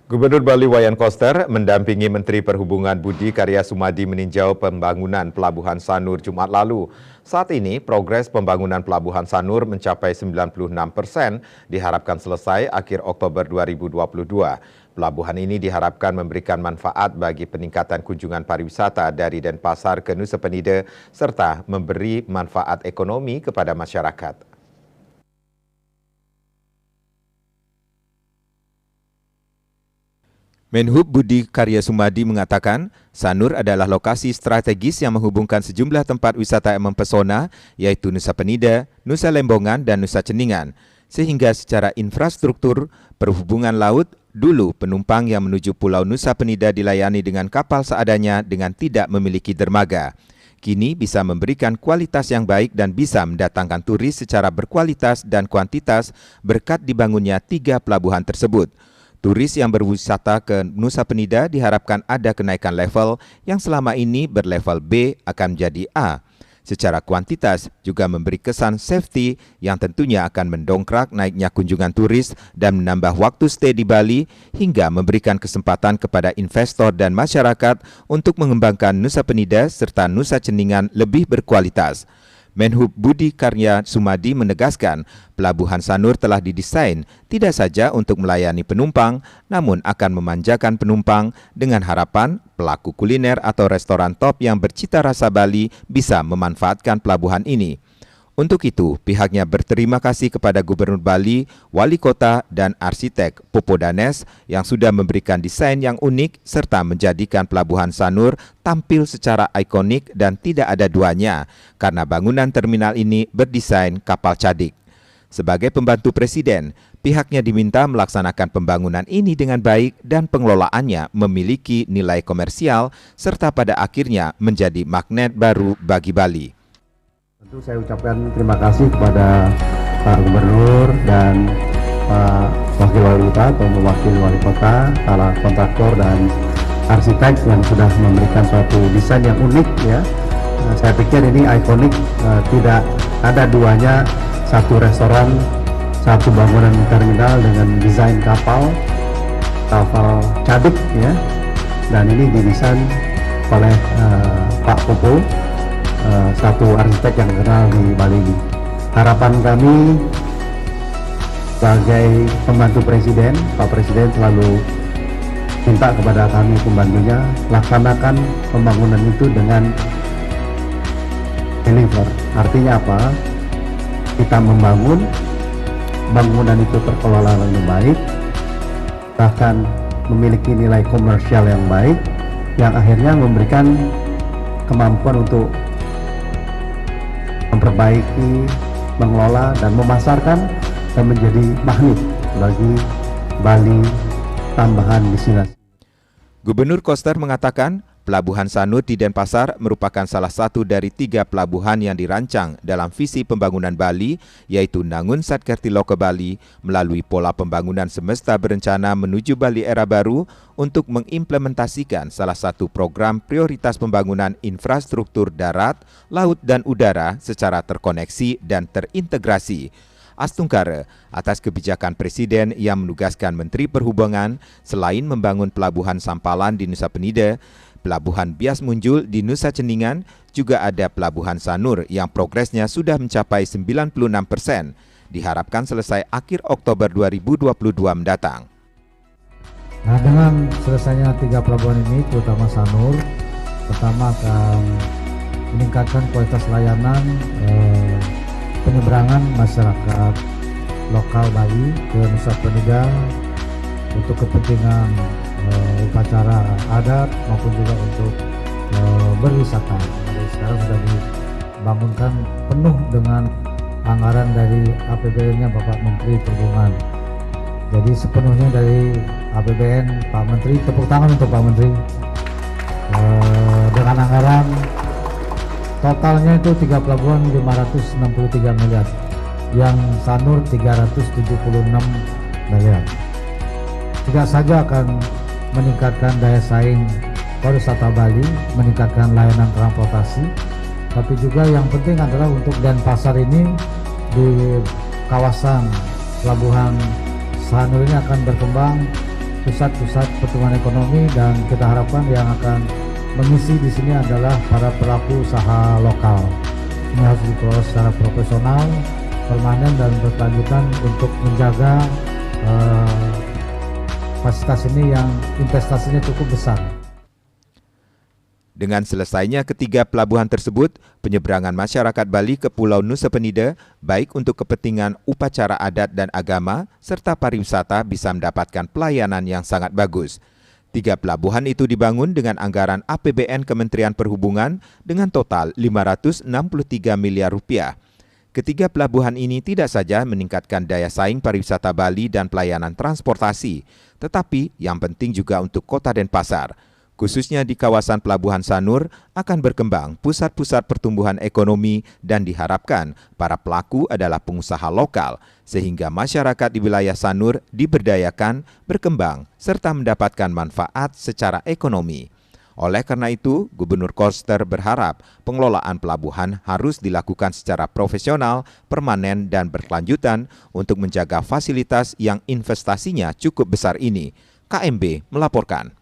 Gubernur Bali Wayan Koster mendampingi Menteri Perhubungan Budi Karya Sumadi meninjau pembangunan Pelabuhan Sanur Jumat lalu. Saat ini, progres pembangunan Pelabuhan Sanur mencapai 96%, diharapkan selesai akhir Oktober 2022. Pelabuhan ini diharapkan memberikan manfaat bagi peningkatan kunjungan pariwisata dari Denpasar ke Nusa Penida serta memberi manfaat ekonomi kepada masyarakat. Menhub Budi Karya Sumadi mengatakan, Sanur adalah lokasi strategis yang menghubungkan sejumlah tempat wisata yang mempesona, yaitu Nusa Penida, Nusa Lembongan, dan Nusa Ceningan. Sehingga secara infrastruktur, perhubungan laut, dulu penumpang yang menuju Pulau Nusa Penida dilayani dengan kapal seadanya dengan tidak memiliki dermaga. Kini bisa memberikan kualitas yang baik dan bisa mendatangkan turis secara berkualitas dan kuantitas berkat dibangunnya 3 pelabuhan tersebut. Turis yang berwisata ke Nusa Penida diharapkan ada kenaikan level yang selama ini berlevel B akan menjadi A. Secara kuantitas juga memberi kesan safety yang tentunya akan mendongkrak naiknya kunjungan turis dan menambah waktu stay di Bali hingga memberikan kesempatan kepada investor dan masyarakat untuk mengembangkan Nusa Penida serta Nusa Ceningan lebih berkualitas. Menhub Budi Karya Sumadi menegaskan Pelabuhan Sanur telah didesain tidak saja untuk melayani penumpang, namun akan memanjakan penumpang dengan harapan pelaku kuliner atau restoran top yang bercita rasa Bali bisa memanfaatkan pelabuhan ini. Untuk itu, pihaknya berterima kasih kepada Gubernur Bali, Wali Kota, dan arsitek Popo Danes yang sudah memberikan desain yang unik serta menjadikan Pelabuhan Sanur tampil secara ikonik dan tidak ada duanya karena bangunan terminal ini berdesain kapal cadik. Sebagai pembantu Presiden, pihaknya diminta melaksanakan pembangunan ini dengan baik dan pengelolaannya memiliki nilai komersial serta pada akhirnya menjadi magnet baru bagi Bali. Tentu saya ucapkan terima kasih kepada Pak Gubernur dan Pak Wakil Wali Kota atau mewakili Wali Kota, para kontraktor dan arsitek yang sudah memberikan suatu desain yang unik ya. Saya pikir ini ikonik, tidak ada duanya satu restoran, satu bangunan terminal dengan desain kapal cadik ya. Dan ini didesain oleh Pak Popo, satu arsitek yang terkenal di Bali ini. Harapan kami sebagai pembantu Presiden, Pak Presiden selalu minta kepada kami pembantunya laksanakan pembangunan itu dengan deliver. Artinya apa? Kita membangun, bangunan itu terkelola dengan baik, bahkan memiliki nilai komersial yang baik, yang akhirnya memberikan kemampuan untuk memperbaiki, mengelola, dan memasarkan dan menjadi magnet bagi Bali tambahan destinasi. Gubernur Koster mengatakan Pelabuhan Sanur di Denpasar merupakan salah satu dari 3 pelabuhan yang dirancang dalam visi pembangunan Bali, yaitu Nangun Satkertiloka Bali melalui pola pembangunan semesta berencana menuju Bali era baru untuk mengimplementasikan salah satu program prioritas pembangunan infrastruktur darat, laut, dan udara secara terkoneksi dan terintegrasi. Astungkara atas kebijakan Presiden yang menugaskan Menteri Perhubungan selain membangun Pelabuhan Sampalan di Nusa Penida, Pelabuhan Bias Munjul di Nusa Ceningan, juga ada Pelabuhan Sanur yang progresnya sudah mencapai 96%. Diharapkan selesai akhir Oktober 2022 mendatang. Nah, dengan selesainya 3 pelabuhan ini, terutama Sanur, pertama akan meningkatkan kualitas layanan penyeberangan masyarakat lokal Bali ke Nusa Penida untuk kepentingan upacara adat maupun juga untuk berwisata. Jadi sekarang sudah dibangunkan penuh dengan anggaran dari APBN-nya Bapak Menteri Perhubungan. Jadi sepenuhnya dari APBN Pak Menteri, tepuk tangan untuk Pak Menteri. Dengan anggaran totalnya itu 3 pelabuhan 563 miliar, yang Sanur 376 miliar. Tidak saja akan meningkatkan daya saing pariwisata Bali, meningkatkan layanan transportasi, tapi juga yang penting adalah untuk Denpasar ini di kawasan Pelabuhan Sanur ini akan berkembang pusat-pusat pertumbuhan ekonomi, dan kita harapkan yang akan mengisi di sini adalah para pelaku usaha lokal. Ini harus dikelola secara profesional, permanen dan berkelanjutan untuk menjaga fasilitas ini yang investasinya cukup besar. Dengan selesainya ketiga pelabuhan tersebut, penyeberangan masyarakat Bali ke Pulau Nusa Penida, baik untuk kepentingan upacara adat dan agama, serta pariwisata bisa mendapatkan pelayanan yang sangat bagus. 3 pelabuhan itu dibangun dengan anggaran APBN Kementerian Perhubungan dengan total 563 miliar rupiah. Ketiga pelabuhan ini tidak saja meningkatkan daya saing pariwisata Bali dan pelayanan transportasi, tetapi yang penting juga untuk Kota Denpasar. Khususnya di kawasan Pelabuhan Sanur akan berkembang pusat-pusat pertumbuhan ekonomi dan diharapkan para pelaku adalah pengusaha lokal sehingga masyarakat di wilayah Sanur diberdayakan, berkembang, serta mendapatkan manfaat secara ekonomi. Oleh karena itu, Gubernur Koster berharap pengelolaan pelabuhan harus dilakukan secara profesional, permanen, dan berkelanjutan untuk menjaga fasilitas yang investasinya cukup besar ini. KMB melaporkan.